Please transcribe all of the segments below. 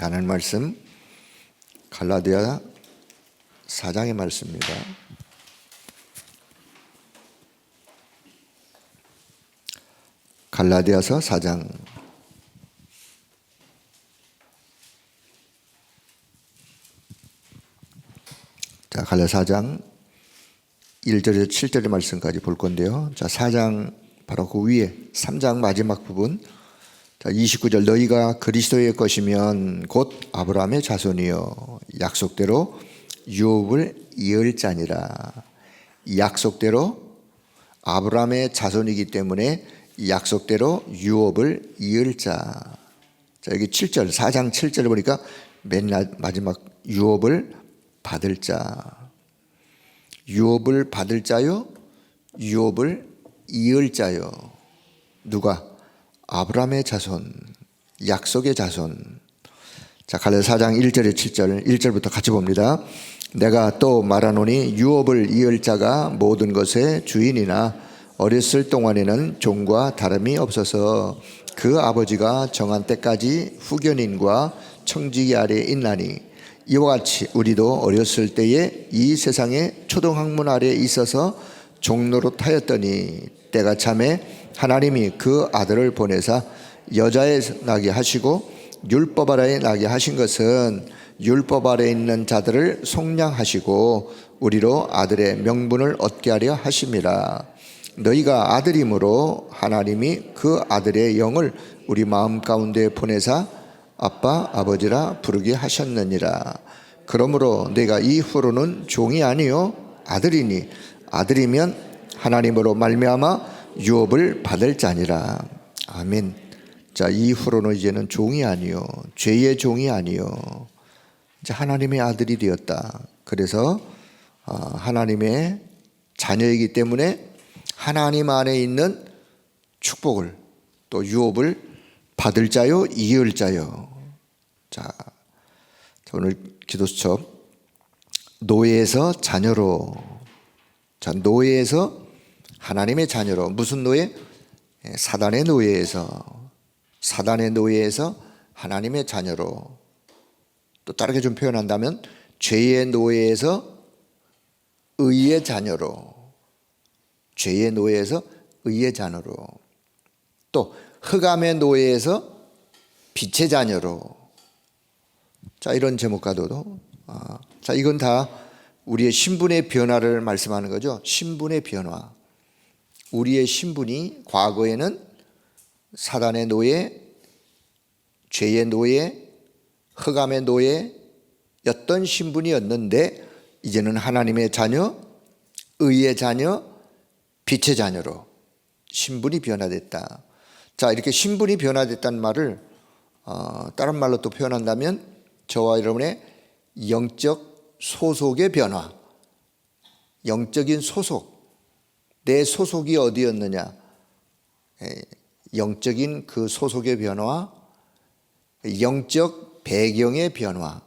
하나님 말씀 갈라디아 4장의 말씀입니다. 갈라디아서 4장. 자, 갈라디아 4장 1절에서 7절의 말씀까지 볼 건데요. 자, 4장 바로 그 위에 3장 마지막 부분. 자, 29절 너희가 그리스도의 것이면 곧 아브라함의 자손이요 약속대로 유업을 이을 자니라. 약속대로 아브라함의 자손이기 때문에 약속대로 유업을 이을 자. 자, 여기 7절 4장 7절을 보니까 맨 마지막 유업을 받을 자. 유업을 받을 자요 유업을 이을 자요. 누가? 아브라함의 자손, 약속의 자손. 자, 갈라디아 4장 1절에 7절, 1절부터 같이 봅니다. 내가 또 말하노니 유업을 이을 자가 모든 것의 주인이나 어렸을 동안에는 종과 다름이 없어서 그 아버지가 정한 때까지 후견인과 청지기 아래에 있나니 이와 같이 우리도 어렸을 때에 이 세상의 초등학문 아래에 있어서 종노릇하였더니 때가 참에 하나님이 그 아들을 보내사 여자에 나게 하시고 율법 아래에 나게 하신 것은 율법 아래에 있는 자들을 속량하시고 우리로 아들의 명분을 얻게 하려 하심이라. 너희가 아들이므로 하나님이 그 아들의 영을 우리 마음 가운데 보내사 아빠 아버지라 부르게 하셨느니라. 그러므로 내가 이후로는 종이 아니요 아들이니 아들이면 하나님으로 말미암아 유업을 받을 자니라. 아멘. 자, 이후로는 이제는 종이 아니요 죄의 종이 아니요 이제 하나님의 아들이 되었다. 그래서 하나님의 자녀이기 때문에 하나님 안에 있는 축복을 또 유업을 받을 자요 이을 자요. 자, 오늘 기도 수첩 노예에서 자녀로. 자, 노예에서 하나님의 자녀로. 무슨 노예? 사단의 노예에서 하나님의 자녀로. 또 다르게 좀 표현한다면 죄의 노예에서 의의 자녀로. 죄의 노예에서 의의 자녀로. 또 흑암의 노예에서 빛의 자녀로. 자, 이런 제목과도 자, 이건 다 우리의 신분의 변화를 말씀하는 거죠. 신분의 변화. 우리의 신분이 과거에는 사단의 노예, 죄의 노예, 흑암의 노예였던 신분이었는데 이제는 하나님의 자녀, 의의 자녀, 빛의 자녀로 신분이 변화됐다. 자, 이렇게 신분이 변화됐다는 말을 다른 말로 또 표현한다면 저와 여러분의 영적 소속의 변화, 영적인 소속. 내 소속이 어디였느냐? 영적인 그 소속의 변화, 영적 배경의 변화,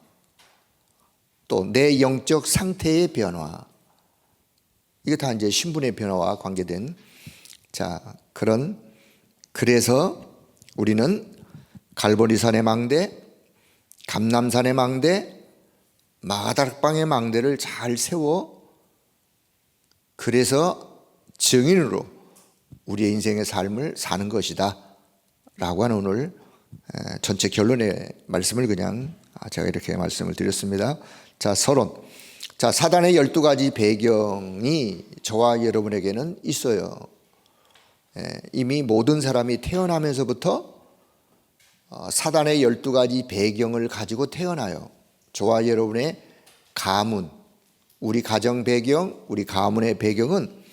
또 내 영적 상태의 변화. 이게 다 이제 신분의 변화와 관계된 그래서 우리는 갈보리산의 망대, 감람산의 망대, 마가다락방의 망대를 잘 세워 그래서 증인으로 우리의 인생의 삶을 사는 것이다 라고 하는 오늘 전체 결론의 말씀을 그냥 제가 이렇게 말씀을 드렸습니다. 자, 서론. 자, 사단의 12가지 배경이 저와 여러분에게는 있어요. 이미 모든 사람이 태어나면서부터 사단의 12가지 배경을 가지고 태어나요. 저와 여러분의 가문, 우리 가정 배경, 우리 가문의 배경은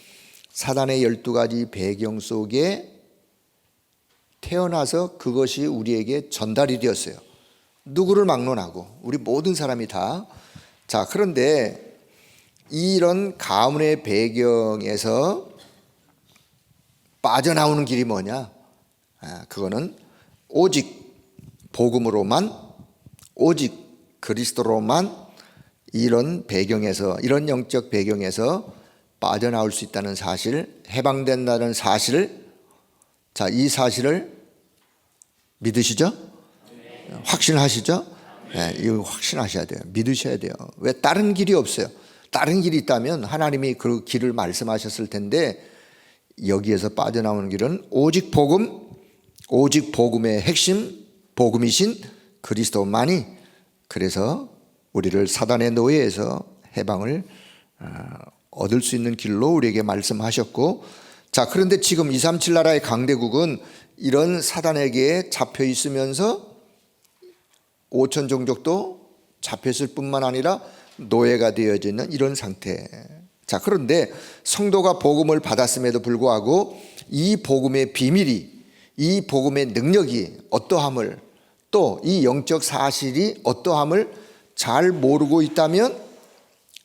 사단의 12가지 배경 속에 태어나서 그것이 우리에게 전달이 되었어요. 누구를 막론하고 우리 모든 사람이 다. 자, 그런데 이런 가문의 배경에서 빠져나오는 길이 뭐냐? 그거는 오직 복음으로만, 오직 그리스도로만 이런 배경에서, 이런 영적 배경에서 빠져나올 수 있다는 사실, 해방된다는 사실을, 자, 이 사실을 믿으시죠? 확신하시죠? 이거 확신하셔야 돼요. 믿으셔야 돼요. 왜? 다른 길이 없어요. 다른 길이 있다면 하나님이 그 길을 말씀하셨을 텐데 여기에서 빠져나오는 길은 오직 복음, 오직 복음의 핵심, 복음이신 그리스도만이, 그래서 우리를 사단의 노예에서 해방을 얻을 수 있는 길로 우리에게 말씀하셨고, 자, 그런데 지금 237 나라의 강대국은 이런 사단에게 잡혀 있으면서 5천 종족도 잡혔을 뿐만 아니라 노예가 되어져 있는 이런 상태. 자, 그런데 성도가 복음을 받았음에도 불구하고 이 복음의 비밀이, 이 복음의 능력이 어떠함을, 또 이 영적 사실이 어떠함을 잘 모르고 있다면,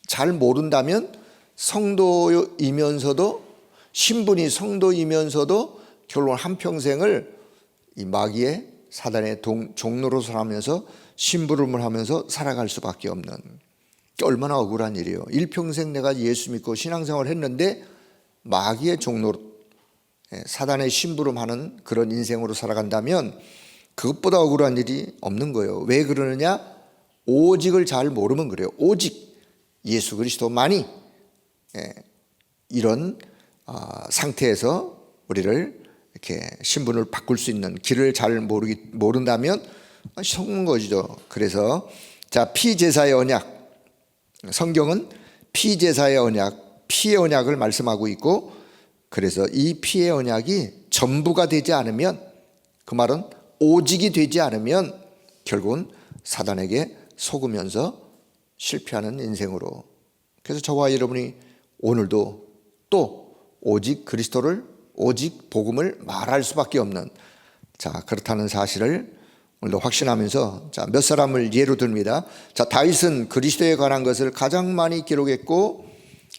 잘 모른다면 성도이면서도, 신분이 성도이면서도 결론 한평생을 이 마귀의 사단의 종로로 살아가면서 심부름을 하면서 살아갈 수밖에 없는, 얼마나 억울한 일이에요. 일평생 내가 예수 믿고 신앙생활을 했는데 마귀의 종로로, 사단의 심부름하는 그런 인생으로 살아간다면 그것보다 억울한 일이 없는 거예요. 왜 그러느냐? 오직을 잘 모르면 그래요. 오직 예수 그리스도만이 이런 상태에서 우리를 이렇게 신분을 바꿀 수 있는 길을 잘 모른다면 속는 것이죠. 그래서 자, 피제사의 언약, 성경은 피제사의 언약, 피의 언약을 말씀하고 있고, 그래서 이 피의 언약이 전부가 되지 않으면, 그 말은 오직이 되지 않으면 결국은 사단에게 속으면서 실패하는 인생으로. 그래서 저와 여러분이 오늘도 또 오직 그리스도를, 오직 복음을 말할 수밖에 없는, 자, 그렇다는 사실을 오늘도 확신하면서, 자, 몇 사람을 예로 듭니다. 자, 다윗은 그리스도에 관한 것을 가장 많이 기록했고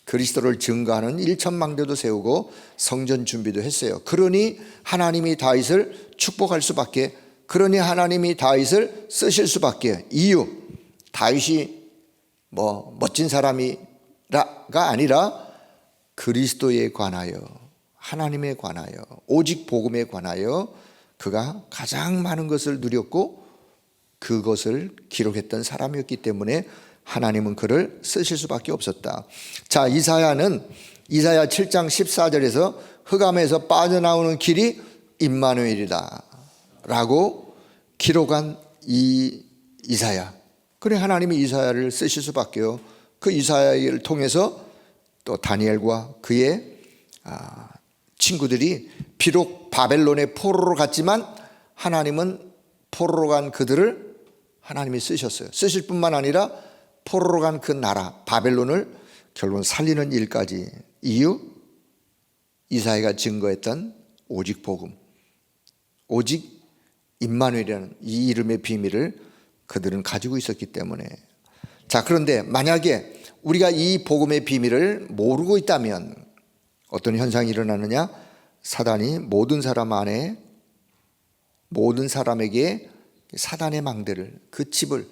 그리스도를 증거하는 일천망대도 세우고 성전 준비도 했어요. 그러니 하나님이 다윗을 축복할 수밖에, 그러니 하나님이 다윗을 쓰실 수밖에. 이유, 다윗이 뭐 멋진 사람이라가 아니라 그리스도에 관하여, 하나님에 관하여, 오직 복음에 관하여 그가 가장 많은 것을 누렸고 그것을 기록했던 사람이었기 때문에 하나님은 그를 쓰실 수밖에 없었다. 자, 이사야는 이사야 7장 14절에서 흑암에서 빠져나오는 길이 임마누엘이다 라고 기록한 이 이사야. 그래, 하나님이 이사야를 쓰실 수밖에요. 그 이사야를 통해서 또 다니엘과 그의 친구들이 비록 바벨론의 포로로 갔지만 하나님은 포로로 간 그들을 하나님이 쓰셨어요. 쓰실 뿐만 아니라 포로로 간 그 나라 바벨론을 결국은 살리는 일까지. 이유, 이사야가 증거했던 오직 복음, 오직 임마누엘이라는 이 이름의 비밀을 그들은 가지고 있었기 때문에. 자, 그런데 만약에 우리가 이 복음의 비밀을 모르고 있다면 어떤 현상이 일어나느냐? 사단이 모든 사람 안에, 모든 사람에게 사단의 망대를, 그 집을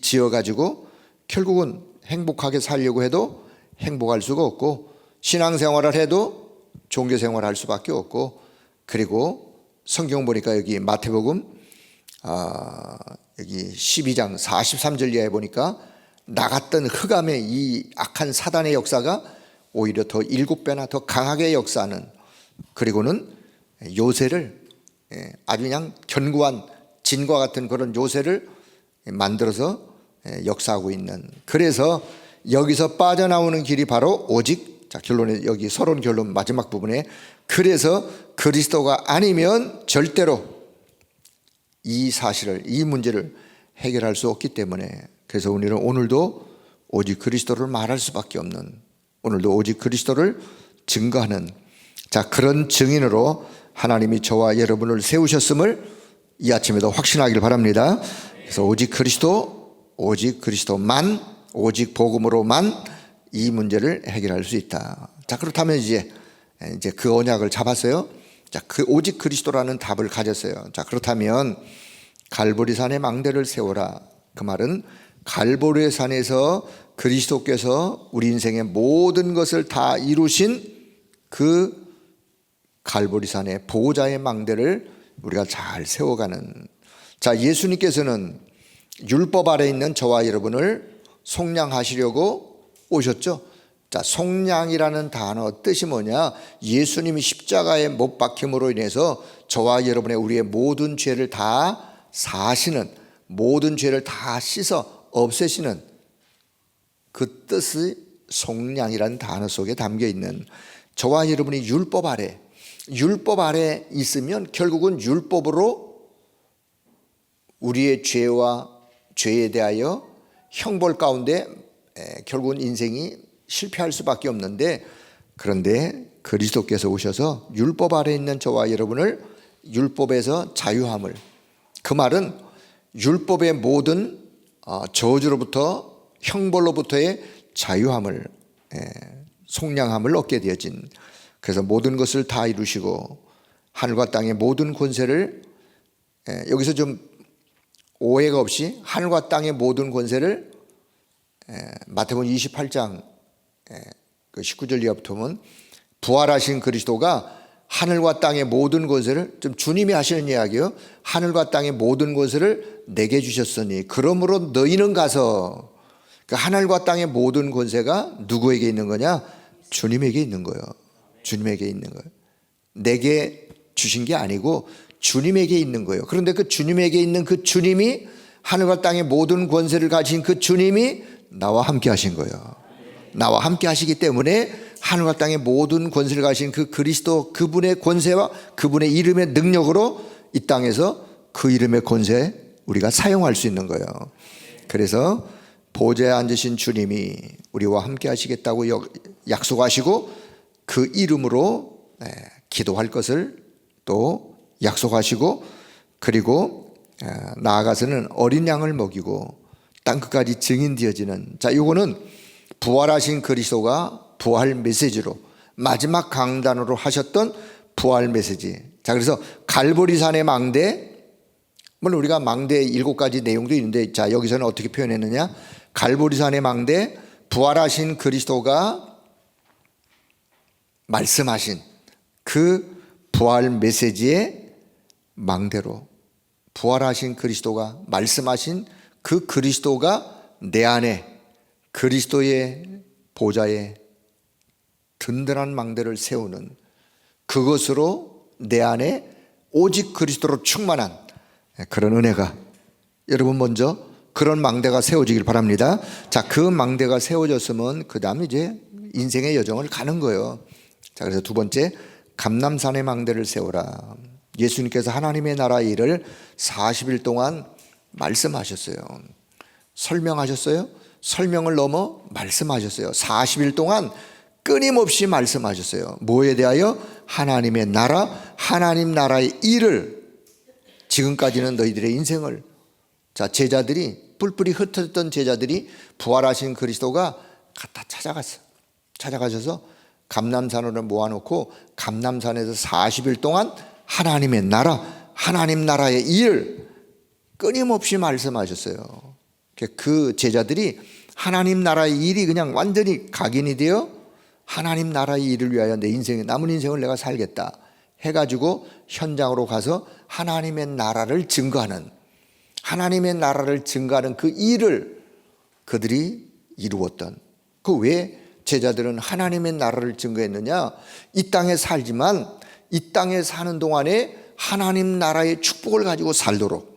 지어가지고 결국은 행복하게 살려고 해도 행복할 수가 없고, 신앙생활을 해도 종교생활을 할 수밖에 없고, 그리고 성경 보니까 여기 마태복음 여기 12장 43절 이하에 보니까 나갔던 흑암의 이 악한 사단의 역사가 오히려 더 7배나 더 강하게 역사하는, 그리고는 요새를 아주 그냥 견고한 진과 같은 그런 요새를 만들어서 역사하고 있는, 그래서 여기서 빠져나오는 길이 바로 오직, 자, 결론에 여기 서론 결론 마지막 부분에, 그래서 그리스도가 아니면 절대로 이 사실을, 이 문제를 해결할 수 없기 때문에, 그래서 우리는 오늘도 오직 그리스도를 말할 수밖에 없는, 오늘도 오직 그리스도를 증거하는, 자, 그런 증인으로 하나님이 저와 여러분을 세우셨음을 이 아침에도 확신하길 바랍니다. 그래서 오직 그리스도, 오직 그리스도만, 오직 복음으로만 이 문제를 해결할 수 있다. 자, 그렇다면 이제 그 언약을 잡았어요. 자, 그 오직 그리스도라는 답을 가졌어요. 자, 그렇다면 갈보리산의 망대를 세워라. 그 말은 갈보리 산에서 그리스도께서 우리 인생의 모든 것을 다 이루신 그 갈보리산의 보호자의 망대를 우리가 잘 세워가는. 자, 예수님께서는 율법 아래 있는 저와 여러분을 속량하시려고 오셨죠. 자, 속량이라는 단어 뜻이 뭐냐? 예수님이 십자가에 못 박힘으로 인해서 저와 여러분의 우리의 모든 죄를 다 사하시는, 모든 죄를 다 씻어 없애시는 그 뜻이 속량이라는 단어 속에 담겨 있는, 저와 여러분이 율법 아래 있으면 결국은 율법으로 우리의 죄와 죄에 대하여 형벌 가운데 결국은 인생이 실패할 수밖에 없는데, 그런데 그리스도께서 오셔서 율법 아래 있는 저와 여러분을 율법에서 자유함을, 그 말은 율법의 모든 저주로부터 형벌로부터의 자유함을, 속량함을 얻게 되어진, 그래서 모든 것을 다 이루시고 하늘과 땅의 모든 권세를, 여기서 좀 오해가 없이 하늘과 땅의 모든 권세를, 마태복음 28장 그 19절 이하부터 보면 부활하신 그리스도가 하늘과 땅의 모든 권세를, 좀 주님이 하시는 이야기요, 하늘과 땅의 모든 권세를 내게 주셨으니 그러므로 너희는 가서, 그 하늘과 땅의 모든 권세가 누구에게 있는 거냐? 주님에게 있는 거예요. 주님에게 있는 거예요. 내게 주신 게 아니고 주님에게 있는 거예요. 그런데 그 주님에게 있는 그 주님이, 하늘과 땅의 모든 권세를 가진 그 주님이 나와 함께 하신 거예요. 나와 함께 하시기 때문에 하늘과 땅의 모든 권세를 가진 그 그리스도, 그분의 권세와 그분의 이름의 능력으로 이 땅에서 그 이름의 권세 우리가 사용할 수 있는 거예요. 그래서 보좌에 앉으신 주님이 우리와 함께 하시겠다고 약속하시고 그 이름으로 기도할 것을 또 약속하시고, 그리고 나아가서는 어린 양을 먹이고 땅끝까지 증인 되어지는, 자, 요거는 부활하신 그리스도가 부활 메시지로 마지막 강단으로 하셨던 부활 메시지. 자, 그래서 갈보리산의 망대, 물론 우리가 망대의 7가지 내용도 있는데, 자, 여기서는 어떻게 표현했느냐? 갈보리산의 망대, 부활하신 그리스도가 말씀하신 그 부활 메시지의 망대로, 부활하신 그리스도가 말씀하신 그 그리스도가 내 안에 그리스도의 보좌에 든든한 망대를 세우는, 그것으로 내 안에 오직 그리스도로 충만한 그런 은혜가, 여러분 먼저 그런 망대가 세워지길 바랍니다. 자, 그 망대가 세워졌으면 그 다음 이제 인생의 여정을 가는 거예요. 자, 그래서 두 번째, 감람산의 망대를 세워라. 예수님께서 하나님의 나라의 일을 40일 동안 말씀하셨어요. 설명하셨어요. 설명을 넘어 말씀하셨어요. 40일 동안 끊임없이 말씀하셨어요. 뭐에 대하여? 하나님의 나라, 하나님 나라의 일을. 지금까지는 너희들의 인생을, 자, 제자들이, 뿔뿔이 흩어졌던 제자들이 부활하신 그리스도가 다 찾아가셔서 감람산으로 모아놓고 감람산에서 40일 동안 하나님의 나라, 하나님 나라의 일을 끊임없이 말씀하셨어요. 그 제자들이 하나님 나라의 일이 그냥 완전히 각인이 되어 하나님 나라의 일을 위하여 내 인생에, 남은 인생을 내가 살겠다 해가지고 현장으로 가서 하나님의 나라를 증거하는, 하나님의 나라를 증거하는 그 일을 그들이 이루었던, 그 왜 제자들은 하나님의 나라를 증거했느냐? 이 땅에 살지만 이 땅에 사는 동안에 하나님 나라의 축복을 가지고 살도록.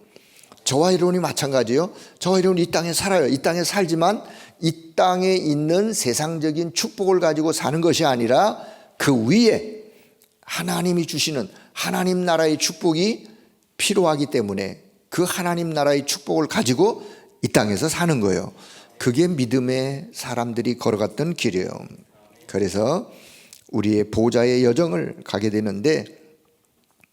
저와 여러분이 마찬가지예요. 저와 여러분 이 땅에 살아요. 이 땅에 살지만 이 땅에 있는 세상적인 축복을 가지고 사는 것이 아니라 그 위에 하나님이 주시는 하나님 나라의 축복이 필요하기 때문에 그 하나님 나라의 축복을 가지고 이 땅에서 사는 거예요. 그게 믿음의 사람들이 걸어갔던 길이에요. 그래서 우리의 보좌의 여정을 가게 되는데,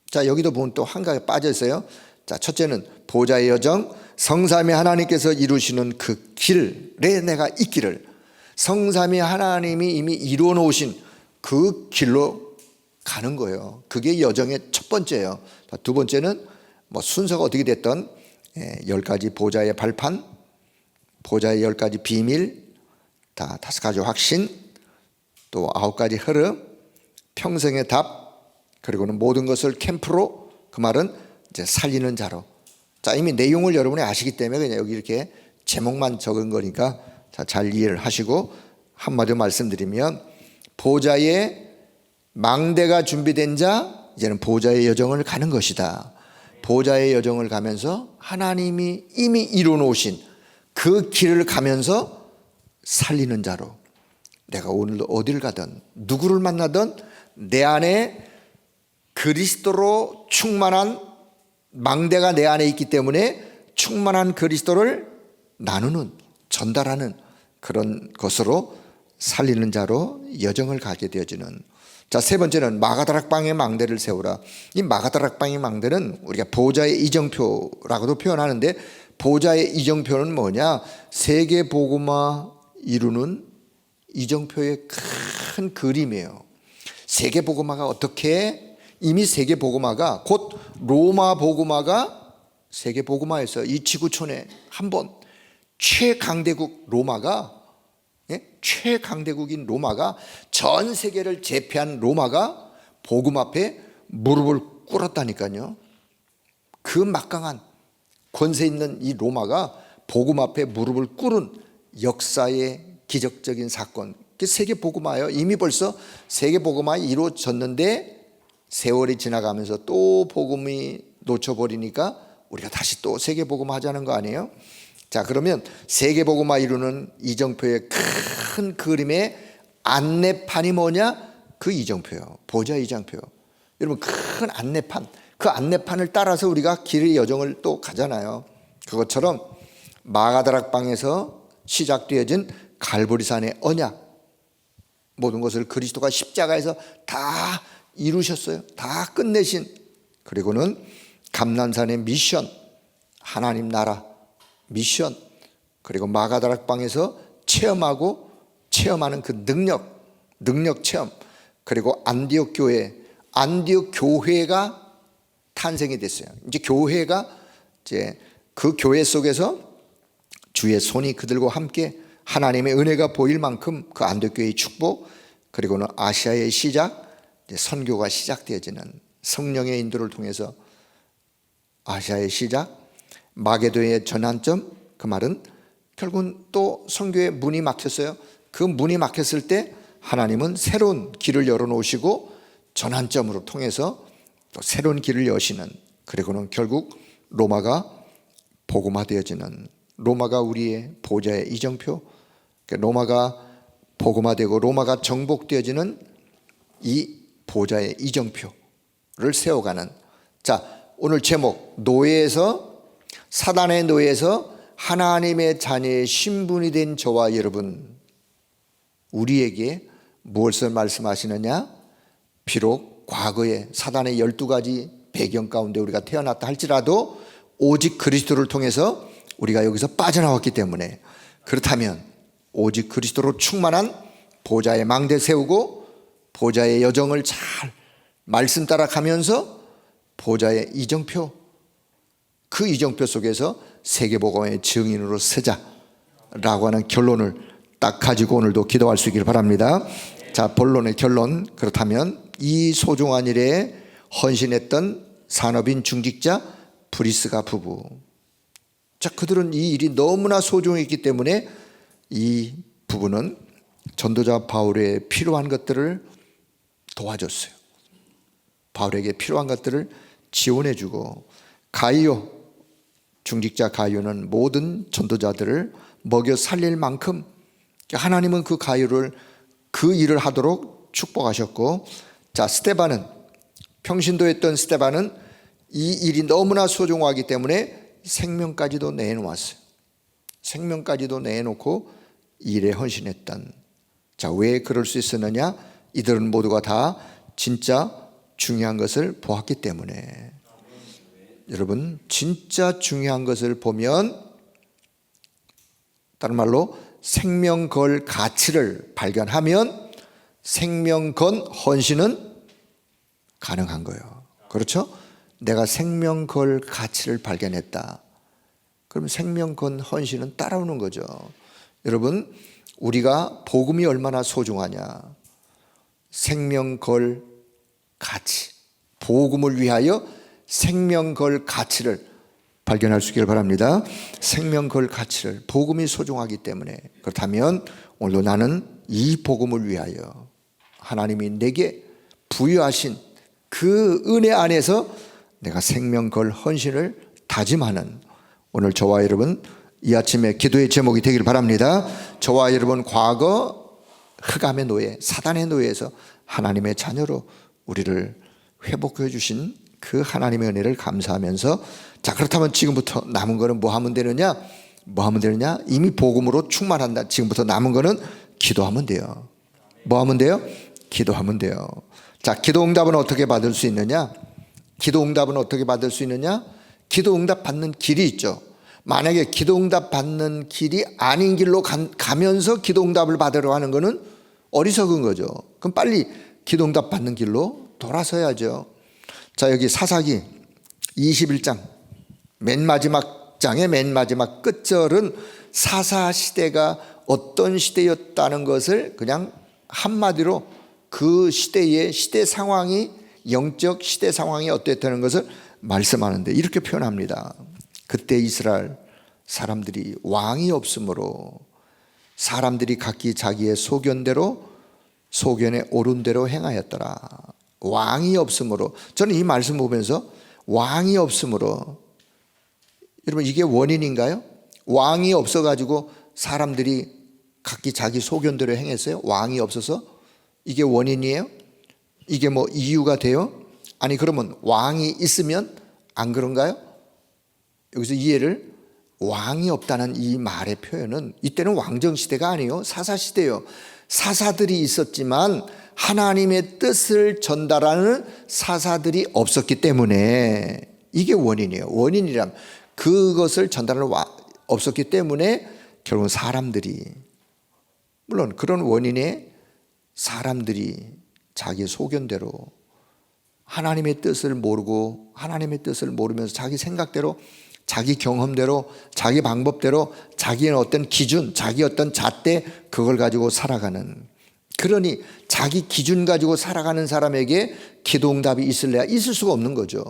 자, 여기도 보면 또 한 가지 빠져 있어요. 자, 첫째는 보좌의 여정, 성삼위 하나님께서 이루시는 그 길에 내가 있기를. 성삼위 하나님이 이미 이루어 놓으신 그 길로 가는 거예요. 그게 여정의 첫 번째예요. 두 번째는 뭐 순서가 어떻게 됐던 10가지 보좌의 발판, 보좌의 10가지 비밀, 다 5가지 확신, 또 9가지 흐름, 평생의 답, 그리고는 모든 것을 캠프로, 그 말은 이제 살리는 자로, 자, 이미 내용을 여러분이 아시기 때문에 그냥 여기 이렇게 제목만 적은 거니까 자, 잘 이해를 하시고 한마디로 말씀드리면 보좌의 망대가 준비된 자 이제는 보좌의 여정을 가는 것이다. 보좌의 여정을 가면서 하나님이 이미 이뤄놓으신 그 길을 가면서 살리는 자로 내가 오늘도 어딜 가든 누구를 만나든 내 안에 그리스도로 충만한 망대가 내 안에 있기 때문에 충만한 그리스도를 나누는 전달하는 그런 것으로 살리는 자로 여정을 가게 되어지는. 자, 세 번째는 마가다락방의 망대를 세우라. 이 마가다락방의 망대는 우리가 보좌의 이정표라고도 표현하는데 보좌의 이정표는 뭐냐? 세계복음화 이루는 이정표의 큰 그림이에요. 세계복음화가 어떻게 이미 세계복음화가 곧 로마 복음화가 세계복음화에서 이 지구촌에 한번 최강대국 로마가 최강대국인 로마가 전 세계를 제패한 로마가 복음 앞에 무릎을 꿇었다니까요. 그 막강한 권세 있는 이 로마가 복음 앞에 무릎을 꿇은 역사의 기적적인 사건. 세계 복음화예요. 이미 벌써 세계 복음화 이루어졌는데 세월이 지나가면서 또 복음이 놓쳐버리니까 우리가 다시 또 세계 복음화 하자는 거 아니에요? 자, 그러면 세계 복음화 이루는 이정표의 큰 그림의 안내판이 뭐냐? 그 이정표요. 보좌 이정표. 여러분 큰 안내판. 그 안내판을 따라서 우리가 길의 여정을 또 가잖아요. 그것처럼 마가다락방에서 시작되어진 갈보리산의 언약, 모든 것을 그리스도가 십자가에서 다 이루셨어요. 다 끝내신. 그리고는 감난산의 미션, 하나님 나라 미션, 그리고 마가다락방에서 체험하는 그 능력 체험, 그리고 안디옥 교회가 탄생이 됐어요. 이제 교회가 이제 그 교회 속에서 주의 손이 그들과 함께 하나님의 은혜가 보일 만큼 그 안디옥 교회의 축복, 그리고는 아시아의 시작, 이제 선교가 시작되어지는 성령의 인도를 통해서 아시아의 시작, 마게도의 전환점. 그 말은 결국은 또 선교의 문이 막혔어요. 그 문이 막혔을 때 하나님은 새로운 길을 열어놓으시고 전환점으로 통해서 또 새로운 길을 여시는, 그리고는 결국 로마가 복음화되어지는, 로마가 우리의 보좌의 이정표, 로마가 복음화되고 로마가 정복되어지는 이 보좌의 이정표를 세워가는. 자, 오늘 제목 사단의 노예에서 하나님의 자녀의 신분이 된 저와 여러분, 우리에게 무엇을 말씀하시느냐? 비록 과거에 사단의 12가지 배경 가운데 우리가 태어났다 할지라도 오직 그리스도를 통해서 우리가 여기서 빠져나왔기 때문에, 그렇다면 오직 그리스도로 충만한 보좌의 망대 세우고 보좌의 여정을 잘 말씀 따라 가면서 보좌의 이정표, 그 이정표 속에서 세계복음의 증인으로 서자라고 하는 결론을 딱 가지고 오늘도 기도할 수 있기를 바랍니다. 자, 본론의 결론. 그렇다면 이 소중한 일에 헌신했던 산업인 중직자 브리스가 부부, 자, 그들은 이 일이 너무나 소중했기 때문에 이 부부는 전도자 바울에 필요한 것들을 도와줬어요. 바울에게 필요한 것들을 지원해주고, 가이오, 중직자 가이오는 모든 전도자들을 먹여 살릴 만큼 하나님은 그 가이오를 그 일을 하도록 축복하셨고, 자, 스데반은, 평신도했던 스데반은 이 일이 너무나 소중하기 때문에 생명까지도 내놓았어요. 생명까지도 내놓고 일에 헌신했던. 자, 왜 그럴 수 있었느냐? 이들은 모두가 다 진짜 중요한 것을 보았기 때문에. 여러분, 진짜 중요한 것을 보면, 다른 말로 생명 걸 가치를 발견하면 생명 건 헌신은 가능한 거예요. 그렇죠? 내가 생명 걸 가치를 발견했다. 그럼 생명 건 헌신은 따라오는 거죠. 여러분, 우리가 복음이 얼마나 소중하냐. 생명 걸 가치, 복음을 위하여 생명 걸 가치를 발견할 수 있기를 바랍니다. 생명 걸 가치를, 복음이 소중하기 때문에, 그렇다면 오늘도 나는 이 복음을 위하여 하나님이 내게 부여하신 그 은혜 안에서 내가 생명 걸 헌신을 다짐하는 오늘 저와 여러분 이 아침에 기도의 제목이 되길 바랍니다. 저와 여러분 과거 흑암의 노예, 사단의 노예에서 하나님의 자녀로 우리를 회복해 주신 그 하나님의 은혜를 감사하면서, 자, 그렇다면 지금부터 남은 거는 뭐 하면 되느냐? 뭐 하면 되느냐? 이미 복음으로 충만한다. 지금부터 남은 거는 기도하면 돼요. 뭐 하면 돼요? 기도하면 돼요. 자, 기도 응답은 어떻게 받을 수 있느냐? 기도 응답은 어떻게 받을 수 있느냐? 기도 응답 받는 길이 있죠. 만약에 기도 응답 받는 길이 아닌 길로 가면서 기도 응답을 받으려 하는 거는 어리석은 거죠. 그럼 빨리 기도 응답 받는 길로 돌아서야죠. 자, 여기 사사기 21장 맨 마지막 장의 맨 마지막 끝절은 사사 시대가 어떤 시대였다는 것을 그냥 한마디로 그 시대의 시대 상황이, 영적 시대 상황이 어땠다는 것을 말씀하는데 이렇게 표현합니다. 그때 이스라엘 사람들이 왕이 없으므로 사람들이 각기 자기의 소견대로, 소견에 옳은 대로 행하였더라. 왕이 없으므로, 저는 이 말씀 보면서 왕이 없으므로, 여러분 이게 원인인가요? 왕이 없어가지고 사람들이 각기 자기 소견대로 행했어요? 왕이 없어서? 이게 원인이에요? 이게 뭐 이유가 돼요? 아니 그러면 왕이 있으면 안 그런가요? 여기서 이해를, 왕이 없다는 이 말의 표현은 이때는 왕정시대가 아니에요. 사사시대예요. 사사들이 있었지만 하나님의 뜻을 전달하는 사사들이 없었기 때문에 이게 원인이에요. 원인이란 그것을 전달하는 없었기 때문에 결국은 사람들이, 물론 그런 원인에 사람들이 자기 소견대로 하나님의 뜻을 모르고, 하나님의 뜻을 모르면서 자기 생각대로, 자기 경험대로, 자기 방법대로, 자기의 어떤 기준, 자기 어떤 잣대, 그걸 가지고 살아가는, 그러니 자기 기준 가지고 살아가는 사람에게 기도응답이 있을래야 있을 수가 없는 거죠.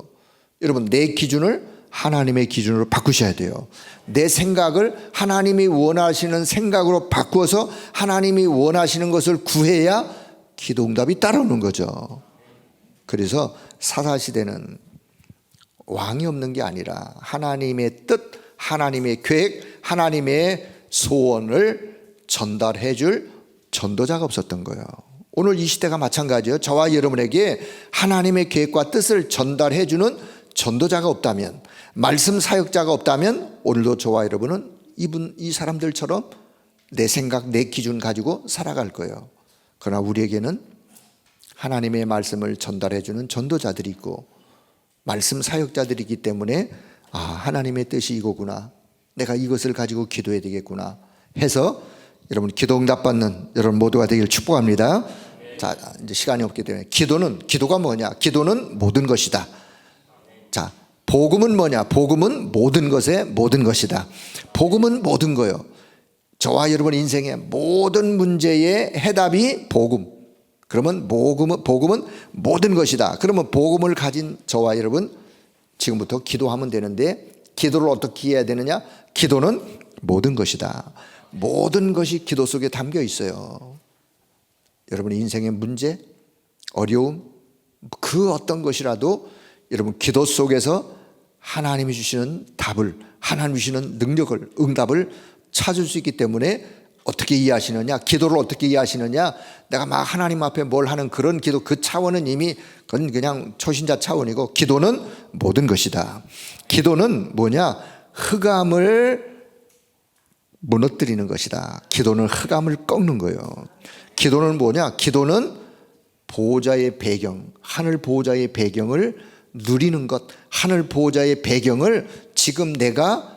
여러분, 내 기준을 하나님의 기준으로 바꾸셔야 돼요. 내 생각을 하나님이 원하시는 생각으로 바꾸어서 하나님이 원하시는 것을 구해야 기도응답이 따라오는 거죠. 그래서 사사시대는 왕이 없는 게 아니라 하나님의 뜻, 하나님의 계획, 하나님의 소원을 전달해 줄 전도자가 없었던 거예요. 오늘 이 시대가 마찬가지예요. 저와 여러분에게 하나님의 계획과 뜻을 전달해 주는 전도자가 없다면, 말씀 사역자가 없다면 오늘도 저와 여러분은 이 사람들처럼 내 생각, 내 기준 가지고 살아갈 거예요. 그러나 우리에게는 하나님의 말씀을 전달해 주는 전도자들이 있고 말씀 사역자들이기 때문에, 아, 하나님의 뜻이 이거구나, 내가 이것을 가지고 기도해야 되겠구나 해서 여러분 기도 응답 받는 여러분 모두가 되길 축복합니다. 자, 이제 시간이 없기 때문에 기도가 뭐냐? 기도는 모든 것이다. 자, 복음은 뭐냐? 복음은 모든 것의 모든 것이다. 복음은 모든 거요. 저와 여러분 인생의 모든 문제의 해답이 복음. 그러면 복음은 모든 것이다. 그러면 복음을 가진 저와 여러분 지금부터 기도하면 되는데, 기도를 어떻게 해야 되느냐? 기도는 모든 것이다. 모든 것이 기도 속에 담겨 있어요. 여러분의 인생의 문제, 어려움, 그 어떤 것이라도 여러분 기도 속에서 하나님이 주시는 답을, 하나님이 주시는 능력을, 응답을 찾을 수 있기 때문에 어떻게 이해하시느냐? 기도를 어떻게 이해하시느냐? 내가 막 하나님 앞에 뭘 하는 그런 기도, 그 차원은 이미 그건 그냥 초신자 차원이고, 기도는 모든 것이다. 기도는 뭐냐? 흑암을 무너뜨리는 것이다. 기도는 흑암을 꺾는 거예요. 기도는 뭐냐? 기도는 보호자의 배경, 하늘 보호자의 배경을 누리는 것, 하늘 보호자의 배경을 지금 내가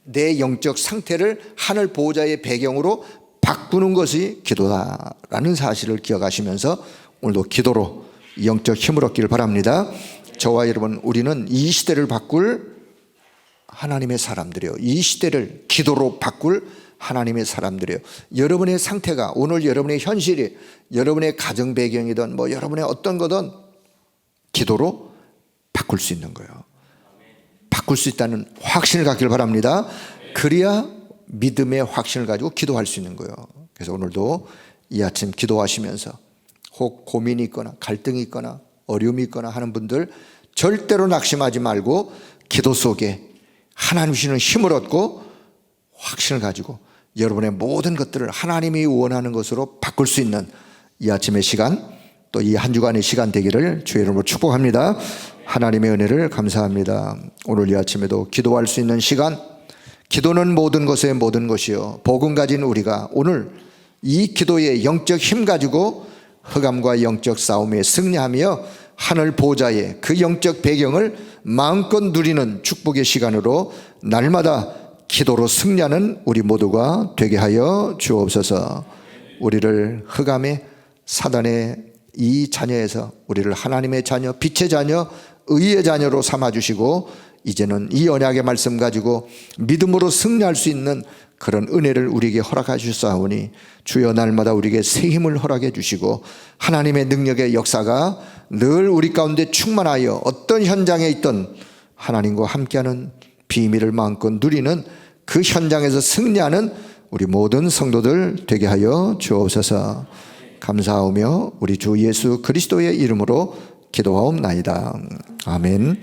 내 영적 상태를 하늘 보호자의 배경으로 바꾸는 것이 기도다라는 사실을 기억하시면서 오늘도 기도로 영적 힘을 얻기를 바랍니다. 저와 여러분, 우리는 이 시대를 바꿀 하나님의 사람들이요, 이 시대를 기도로 바꿀 하나님의 사람들이요. 여러분의 상태가, 오늘 여러분의 현실이, 여러분의 가정 배경이든 뭐 여러분의 어떤 거든 기도로 바꿀 수 있는 거예요. 바꿀 수 있다는 확신을 갖기를 바랍니다. 그래야 믿음의 확신을 가지고 기도할 수 있는 거예요. 그래서 오늘도 이 아침 기도하시면서 혹 고민이 있거나 갈등이 있거나 어려움이 있거나 하는 분들 절대로 낙심하지 말고 기도 속에 하나님 주시는 힘을 얻고 확신을 가지고 여러분의 모든 것들을 하나님이 원하는 것으로 바꿀 수 있는 이 아침의 시간, 또 이 한 주간의 시간 되기를 주의 이름으로 축복합니다. 하나님의 은혜를 감사합니다. 오늘 이 아침에도 기도할 수 있는 시간, 기도는 모든 것의 모든 것이요 복음 가진 우리가 오늘 이 기도의 영적 힘 가지고 흑암과 영적 싸움에 승리하며 하늘 보좌의 그 영적 배경을 마음껏 누리는 축복의 시간으로 날마다 기도로 승리하는 우리 모두가 되게 하여 주옵소서. 우리를 흑암의 사단의 이 자녀에서 우리를 하나님의 자녀, 빛의 자녀, 의의 자녀로 삼아주시고 이제는 이 언약의 말씀 가지고 믿음으로 승리할 수 있는 그런 은혜를 우리에게 허락해 주사오니 주여 날마다 우리에게 새 힘을 허락해 주시고 하나님의 능력의 역사가 늘 우리 가운데 충만하여 어떤 현장에 있던 하나님과 함께하는 비밀을 마음껏 누리는 그 현장에서 승리하는 우리 모든 성도들 되게 하여 주옵소서. 감사하며 우리 주 예수 그리스도의 이름으로 기도하옵나이다. 아멘.